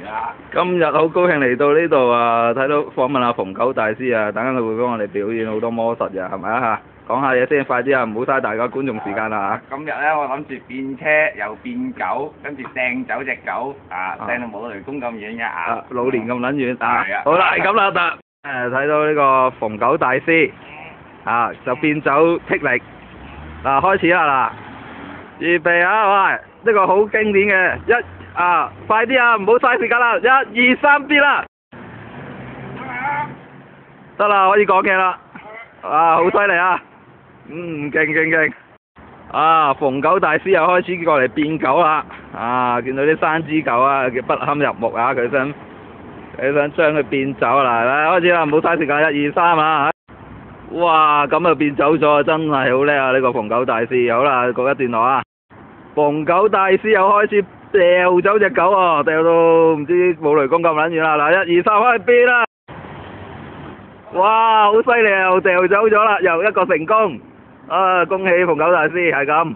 啦。今日好高興嚟到呢度啊，睇到訪問阿馮九大師啊，等陣佢會幫我哋表演好多魔術嘅，係咪啊嚇？講下嘢先，快啲啊，唔好嘥大家觀眾時間啦今日咧，我諗住變車又變狗，跟住掟走隻狗，掟到冇雷公咁遠嘅嚇！老年咁撚遠啊！係啊好啦，係咁啦，得睇到呢個馮九大師就變走霹靂開始啦嗱，預備啊，喂，呢個好經典嘅快啲啊，唔好嘥時間啦，1、2、3變啦，得啦，可以講嘢啦，好犀利啊！勁！馮九大師又開始過嚟變狗啦！見到啲山豬狗啊，叫不堪入目啊！佢想將佢變走啦，開始啦，唔好嘥時間，1、2、3啊！哇，咁就變走咗，真係好叻啊！呢個馮九大師，好啦，告一段落啊！馮九大師又開始掉走隻狗喎，掉到唔知冇雷公咁撚遠啦！嗱，1、2、3開始變啦！哇，好犀利啊！又掉走咗啦，又一個成功！恭喜馮九大師，係咁。